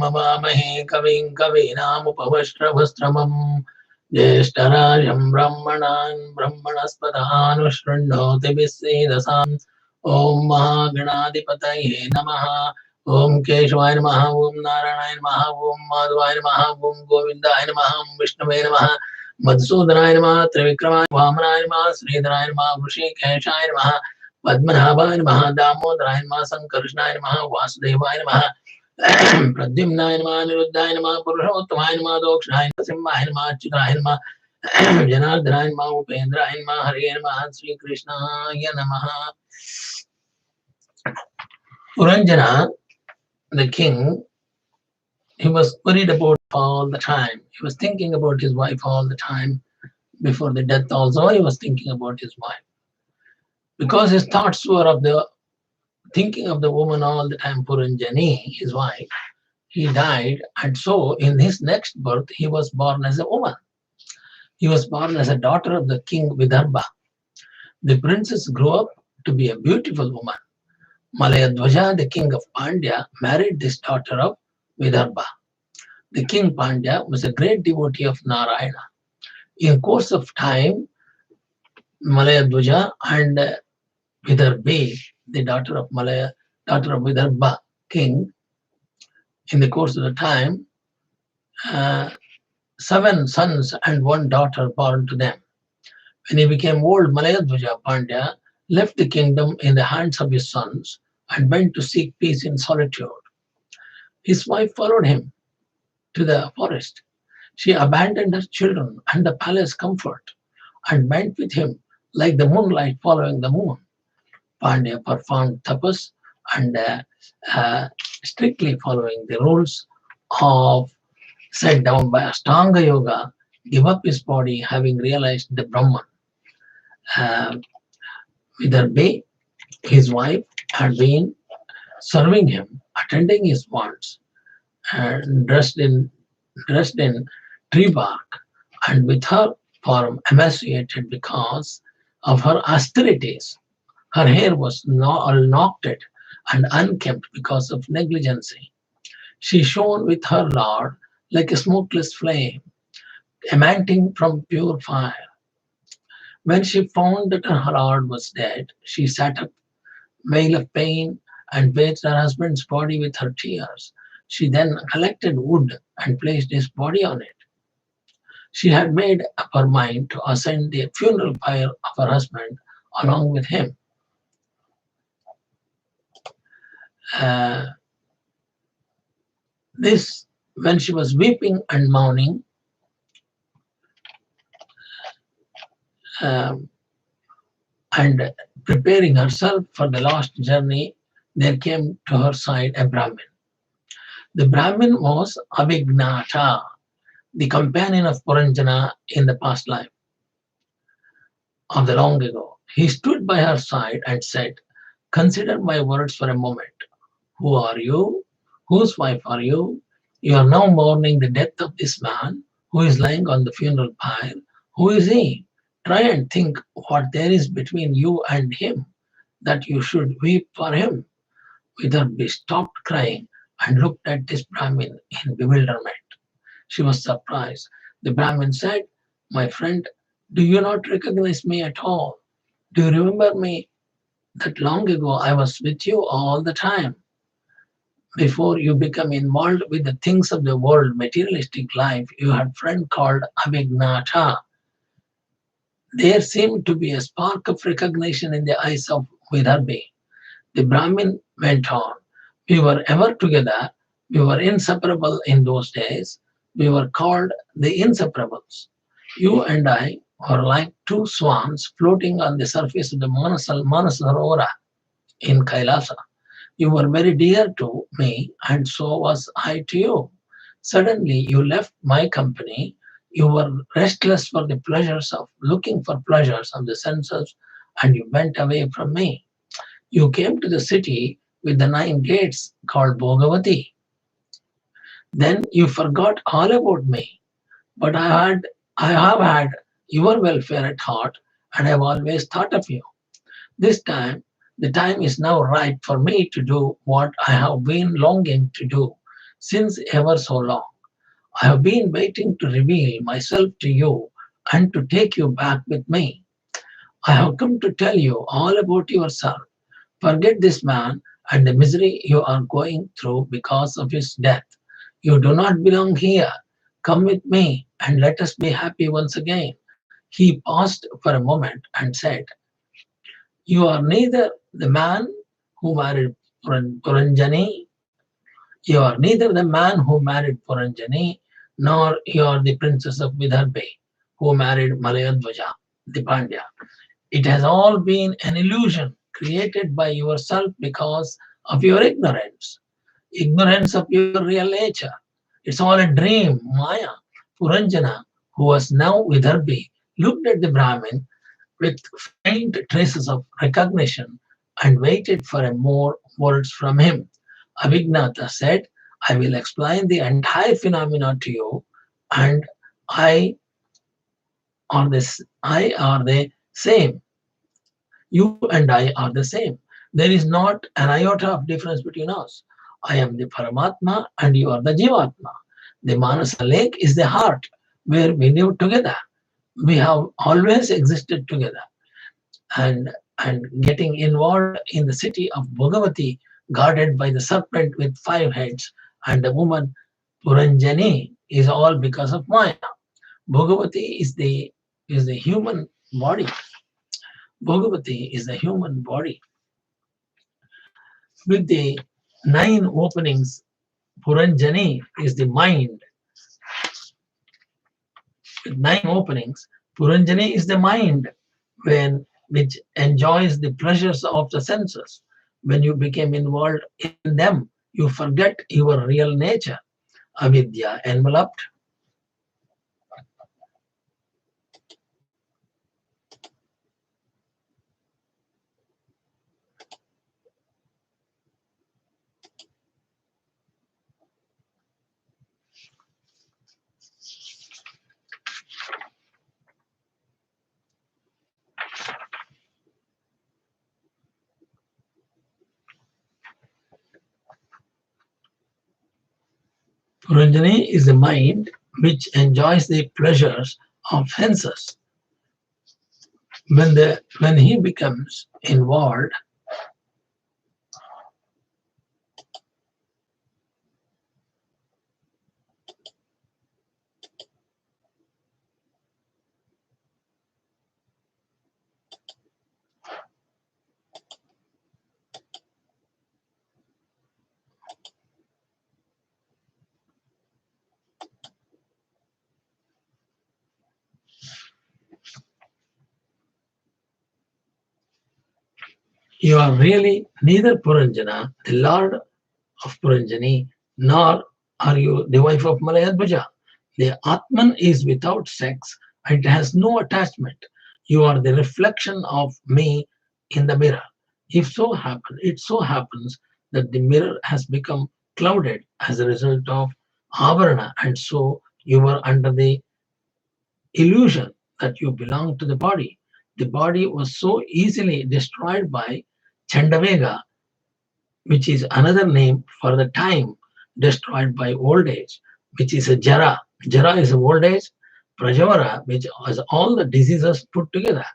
Navamahe Kavim Kavinam Upavashravastramam Jeshtarajam Brahmanan Brahmanaspadhanushrunnoti Visidasam Om Mahaganadipataye Namaha Om Keshwaya Namaha Om Narayana Namaha Om Madhvaya Namaha Om Govindaya Namaha Om Vishnuvaya Namaha Madhusudhanaya Namaha Trivikramaya Vamanaya Namaha Sridharaya Namaha Vrishikeshaya Namaha Padmanabhaya Namaha Damodaraya Namaha Sankarshnaya Namaha Vasudevaya Namaha Pradyumnaya Namaha Niruddhaya Namaha Purushottamaya Namaha Dokshaya Simhaya Namaha Achyutaya Namaha Janardhanaya Namaha Upendraya Namaha Hare Namaha Sri Krishnaya Namaha. Purunjana, the king, he was worried about all the time. He was thinking about his wife all the time. Before the death also, he was thinking about his wife. Because his thoughts were of the thinking of the woman all the time, Purunjani, his wife, he died. And so in his next birth, he was born as a woman. He was born as a daughter of the King Vidharbha. The princess grew up to be a beautiful woman. Malayadwaja, the king of Pandya, married this daughter of Vidarbha. The king Pandya was a great devotee of Narayana. In course of time, Malayadwaja and Vidarbhi, the daughter of Vidarbha king, in the course of the time, 7 sons and 1 daughter born to them. When he became old, Malayadwaja Pandya left the kingdom in the hands of his sons and went to seek peace in solitude. His wife followed him to the forest. She abandoned her children and the palace comfort and went with him like the moonlight following the moon. Pandya performed tapas and strictly following the rules of set down by Ashtanga Yoga, give up his body having realized the Brahman. Vidarbhi, his wife, had been serving him, attending his wants, and dressed in tree bark, and with her form emaciated because of her austerities. Her hair was all knocked and unkempt because of negligency. She shone with her lord like a smokeless flame, emanating from pure fire. When she found that her lord was dead, she sat up, wail of pain, and bathed her husband's body with her tears. She then collected wood and placed his body on it. She had made up her mind to ascend the funeral pyre of her husband along with him. This, when she was weeping and mourning, and preparing herself for the last journey, there came to her side a Brahmin. The Brahmin was Abhignata, the companion of Purunjana in the past life of the long ago. He stood by her side and said, "Consider my words for a moment. Who are you? Whose wife are you? You are now mourning the death of this man who is lying on the funeral pyre. Who is he? Try and think what there is between you and him, that you should weep for him." Vidarbhi stopped crying and looked at this Brahmin in bewilderment. She was surprised. The Brahmin said, "My friend, do you not recognize me at all? Do you remember me? That long ago I was with you all the time. Before you become involved with the things of the world, materialistic life, you had a friend called Abhignata." There seemed to be a spark of recognition in the eyes of Vidarbhi. The Brahmin went on, "We were ever together. We were inseparable in those days. We were called the Inseparables. You and I were like 2 swans floating on the surface of the Manasarora in Kailasa. You were very dear to me, and so was I to you. Suddenly you left my company. You were restless for the pleasures of looking for pleasures of the senses, and you went away from me. You came to the city with the 9 gates called BHAGAVATHA. Then you forgot all about me. But I have had your welfare at heart, and I have always thought of you. This time, the time is now right for me to do what I have been longing to do. since ever so long. I have been waiting to reveal myself to you and to take you back with me. I have come to tell you all about yourself. Forget this man and the misery you are going through because of his death. You do not belong here. Come with me and let us be happy once again. He paused for a moment and said, you are neither the man who married Puranjani, you are neither the man who married Puranjani, nor you are the princess of Vidarbhi who married Malayadwaja, the Pandya. It has all been an illusion created by yourself because of your ignorance of your real nature. It's all a dream, Maya. Puranjana, who was now Vidarbhi, looked at the Brahmin with faint traces of recognition and waited for a more words from him. Avignata said, I will explain the entire phenomena to you, and I I are the same. You and I are the same. There is not an iota of difference between us. I am the Paramatma and you are the Jivatma. The Manasa lake is the heart where we live together. We have always existed together. And getting involved in the city of Bhagavati, guarded by the serpent with 5 heads, and the woman Puranjani is all because of Maya. Bhagavati is the human body. Bhagavati is the human body with the 9 openings. Puranjani is the mind with 9 openings. Puranjani is the mind which enjoys the pleasures of the senses. When you become involved in them, you forget your real nature. Avidya enveloped. Puranjani is the mind which enjoys the pleasures of senses. When he becomes involved, you are really neither Puranjana, the lord of Puranjani, nor are you the wife of Malayadwaja. The Atman is without sex and it has no attachment. You are the reflection of me in the mirror. It so happens that the mirror has become clouded as a result of Avarana, and so you are under the illusion that you belong to the body. The body was so easily destroyed by Chandavega, which is another name for the time destroyed by old age, which is a Jara. Jara is old age, Prajavara, which is all the diseases put together.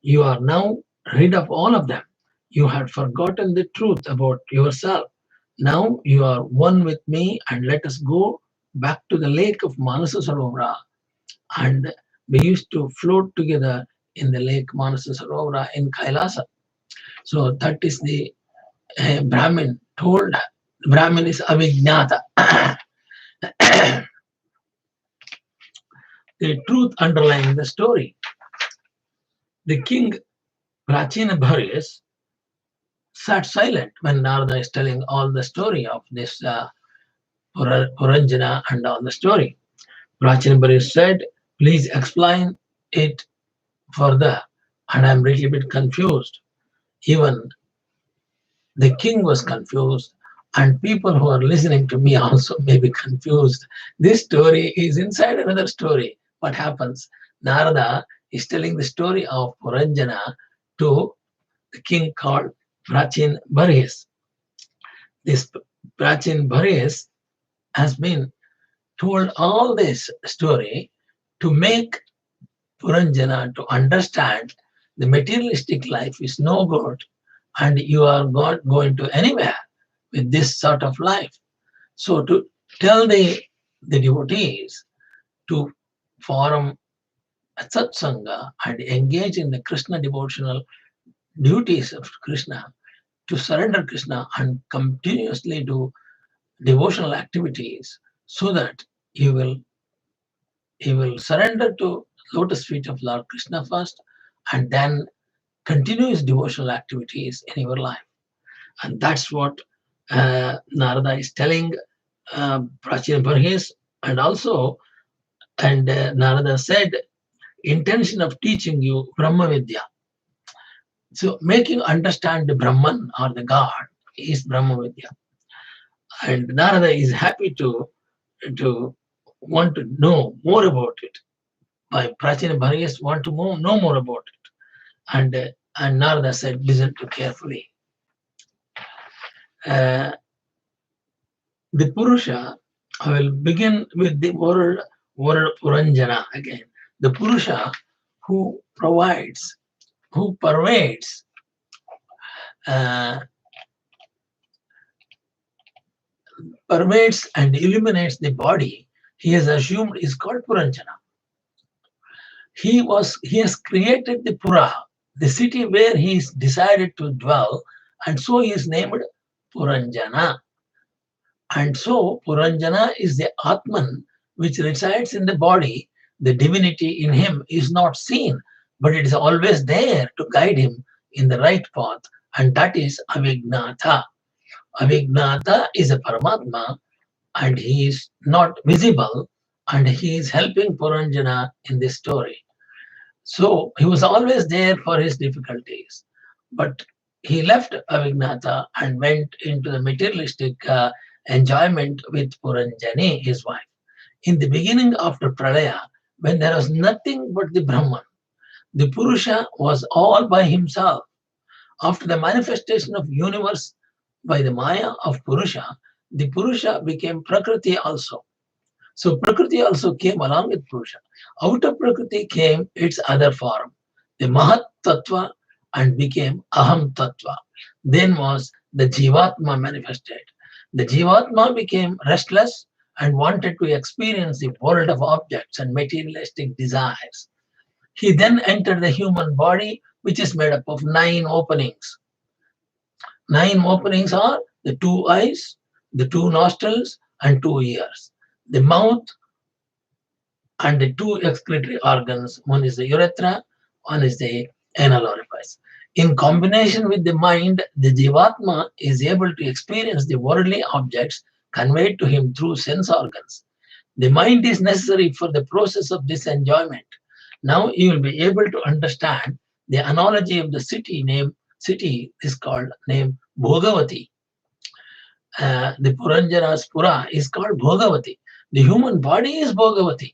You are now rid of all of them. You had forgotten the truth about yourself. Now you are one with me, and let us go back to the lake of Manasa Sarovara. And we used to float together in the lake Manasa Sarovara in Kailasa. So that is the Brahmin told. Brahmin is Avijnata. The truth underlying the story. The king Prachina Bharyas sat silent when Narada is telling all the story of this Puranjana and all the story. Prachina Bharyas said, please explain it further, and I'm a little bit confused. Even the king was confused, and people who are listening to me also may be confused. This story is inside another story. What happens? Narada is telling the story of Puranjana to the king called Prachin Bharyas. This Prachin Bharyas has been told all this story to make Purunjana to understand the materialistic life is no good and you are not going to anywhere with this sort of life. So to tell the devotees to form a satsanga and engage in the Krishna devotional duties of Krishna, to surrender Krishna and continuously do devotional activities so that you will surrender to lotus feet of Lord Krishna first and then continue his devotional activities in your life. And that's what Narada is telling Prachina Parhis. And also, and Narada said, intention of teaching you Brahma Vidya. So making understand the Brahman or the God is Brahma Vidya. And Narada is happy to want to know more about it. By Prachina Bhariyas want to know more about it. And Narada said, listen to carefully. The Purusha, I will begin with the word Purunjana again. The Purusha who provides, who pervades uh, pervades and illuminates the body, he has assumed is called Purunjana. He has created the Pura, the city where he is decided to dwell, and so he is named Purunjana. And so Puranjana is the Atman which resides in the body. The divinity in him is not seen, but it is always there to guide him in the right path, and that is Avignata. Avignata is a Paramatma and he is not visible, and he is helping Puranjana in this story. So he was always there for his difficulties, but he left Avignata and went into the materialistic enjoyment with Puranjani, his wife. In the beginning after Pralaya, when there was nothing but the Brahman, the Purusha was all by himself. After the manifestation of universe by the Maya of Purusha, the Purusha became Prakriti also. So Prakriti also came along with Purusha. Out of Prakriti came its other form, the Mahat Tattva, and became Aham Tattva. Then was the Jivatma manifested. The Jivatma became restless and wanted to experience the world of objects and materialistic desires. He then entered the human body, which is made up of 9 openings. 9 openings are the 2 eyes, the 2 nostrils, and 2 ears. The mouth and the 2 excretory organs. One is the urethra, one is the anal orifice. In combination with the mind, the Jivatma is able to experience the worldly objects conveyed to him through sense organs. The mind is necessary for the process of this enjoyment. Now you will be able to understand the analogy of the city is called name Bhogavati. The Puranjana's Pura is called Bhogavati. The human body is Bhogavati.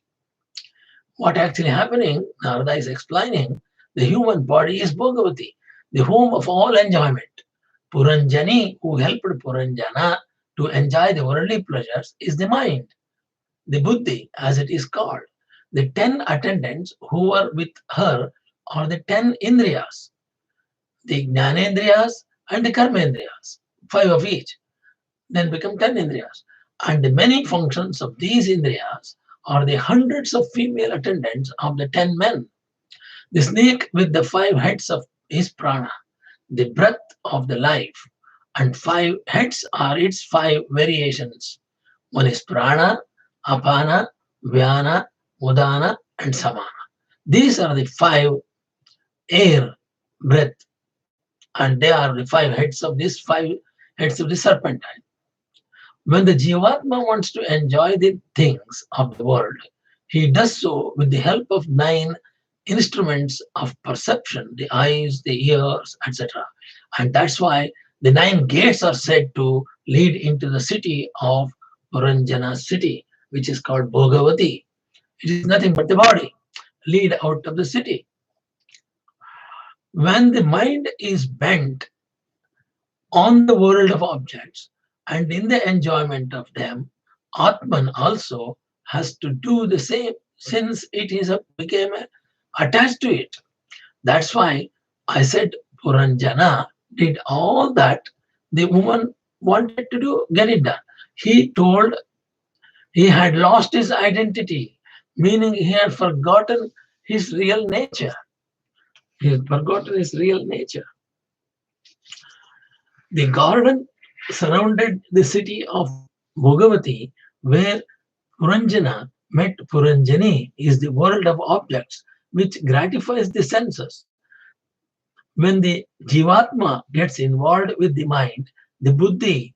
What actually happening, Narada is explaining, the human body is Bhogavati, the home of all enjoyment. Puranjani, who helped Puranjana to enjoy the worldly pleasures, is the mind, the buddhi, as it is called. The 10 attendants who were with her are the 10 indriyas, the jnanendriyas and the karmendriyas, 5 of each, then become 10 indriyas. And the many functions of these indriyas are the hundreds of female attendants of the 10 men. The snake with the 5 heads of his prana, the breath of the life, and 5 heads are its 5 variations. One is prana, apana, vyana, udana, and samana. These are the 5 air, breath, and they are the 5 heads of these 5 heads of the serpentine. When the Jivatma wants to enjoy the things of the world, he does so with the help of 9 instruments of perception, the eyes, the ears, etc. And that's why the 9 gates are said to lead into the city of Puranjana city, which is called Bhogavati. It is nothing but the body, lead out of the city. When the mind is bent on the world of objects and in the enjoyment of them, Atman also has to do the same since it is became attached to it. That's why I said Purunjana did all that the woman wanted to do, get it done. He told he had lost his identity, meaning he had forgotten his real nature. He had forgotten his real nature. The garden surrounded the city of Bhagavati, where Purunjana met Purunjani, is the world of objects which gratifies the senses. When the Jivatma gets involved with the mind, the Buddhi,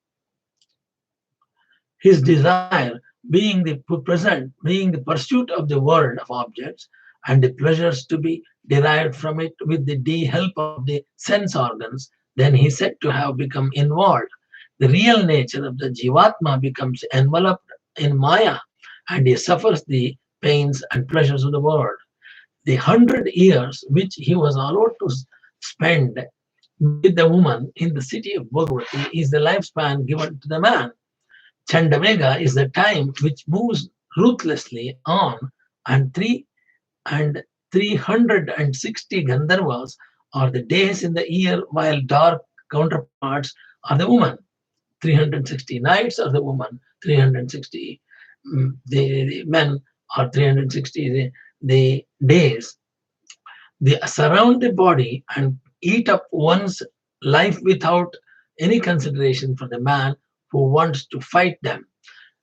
his desire being the present, being the pursuit of the world of objects, and the pleasures to be derived from it with the help of the sense organs, then he is said to have become involved. The real nature of the Jivatma becomes enveloped in Maya, and he suffers the pains and pleasures of the world. The 100 years which he was allowed to spend with the woman in the city of Bhagavati is the lifespan given to the man. Chandamega is the time which moves ruthlessly on, and 360 Gandharvas are the days in the year, while dark counterparts are the woman. 360 nights are the woman, 360 the men are 360 the days. They surround the body and eat up one's life without any consideration for the man who wants to fight them,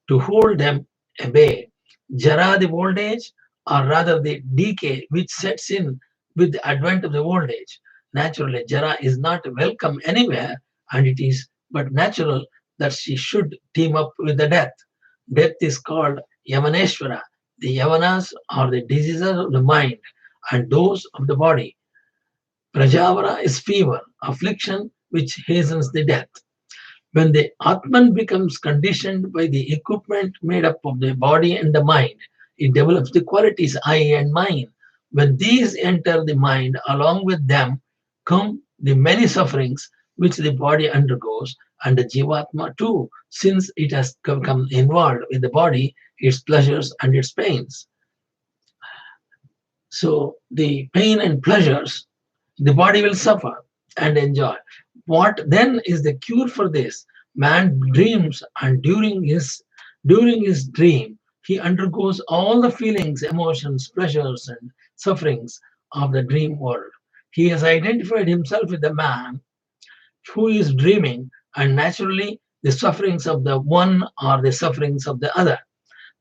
to hold them at bay. Jara, the old age, or rather the decay which sets in with the advent of the old age. Naturally, Jara is not welcome anywhere, and it is but natural that she should team up with the death. Death is called Yamaneshwara. The Yavanas are the diseases of the mind and those of the body. Prajavara is fever, affliction which hastens the death. When the Atman becomes conditioned by the equipment made up of the body and the mind, it develops the qualities I and mine. When these enter the mind, along with them come the many sufferings which the body undergoes, and the Jivatma too, since it has become involved with the body, its pleasures and its pains. So the pain and pleasures, the body will suffer and enjoy. What then is the cure for this? Man dreams, and during his dream, he undergoes all the feelings, emotions, pleasures, and sufferings of the dream world. He has identified himself with the man who is dreaming, and naturally, the sufferings of the one are the sufferings of the other.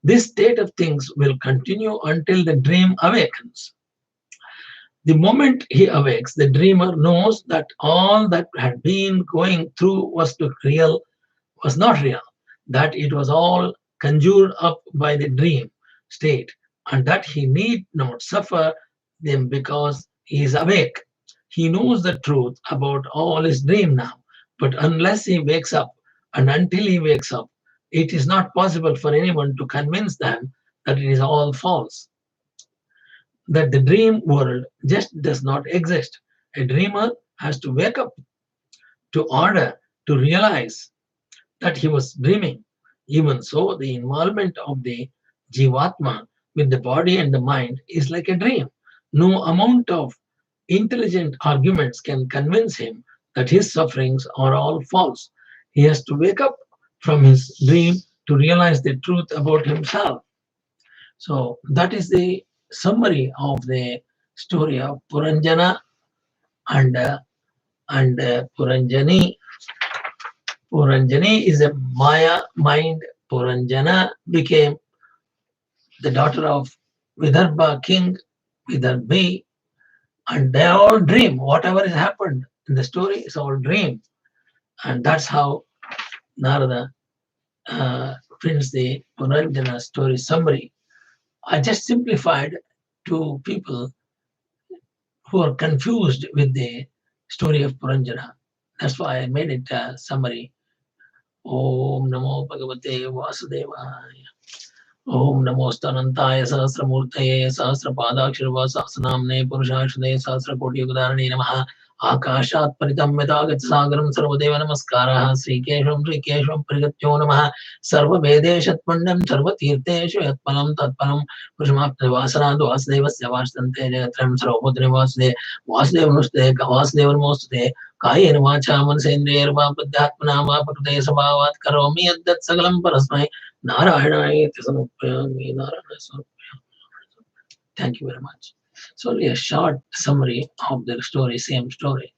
This state of things will continue until the dream awakens. The moment he awakes, the dreamer knows that all that had been going through was not real, that it was all conjured up by the dream state, and that he need not suffer them because he is awake. He knows the truth about all his dream now, but unless he wakes up, and until he wakes up, it is not possible for anyone to convince them that it is all false, that the dream world just does not exist. A dreamer has to wake up to order to realize that he was dreaming. Even so, the involvement of the Jivatma with the body and the mind is like a dream. No amount of intelligent arguments can convince him that his sufferings are all false. He has to wake up from his dream to realize the truth about himself. So that is the summary of the story of Puranjana and Puranjani. Puranjani is a Maya mind. Puranjana became the daughter of Vidarbha King Vidarbhi, and they all dream. Whatever has happened in the story is all dream, and that's how Narada prints the Puranjana story summary. I just simplified to people who are confused with the story of Puranjana. That's why I made it a summary. Om Namo Bhagavate Vasudevaya. Om Namo Stanantaya Sahasramurtaye Sahasrapadakshirva Sahasranamne Purushashne Sahasrakoti Udarane Namaha. आकाशात् परितं यथागत सागरं सर्वदेव नमस्कारः श्रीकेशवं परिगत्यो नमः सर्ववेदेशत्पुण्यं सर्वतीर्थेषु यत्फलं तत्फलं पुरुषमाप्तवासनाद् वासुदेवस्य वासन्ते जगत्रयं सर्वभूतने वासुदेवनुस्ते वासुदेवनमोस्तुते कायेन वाचा मनसेन्द्रियैर्वा बुद्ध्यात्मना वा प्रकृते स्वभावात् करोमि यद्यत् सकलं परस्मै नारायणाय समर्पयामि नारायणाय समर्पयामि. Thank you very much. So only a short summary of the story, same story.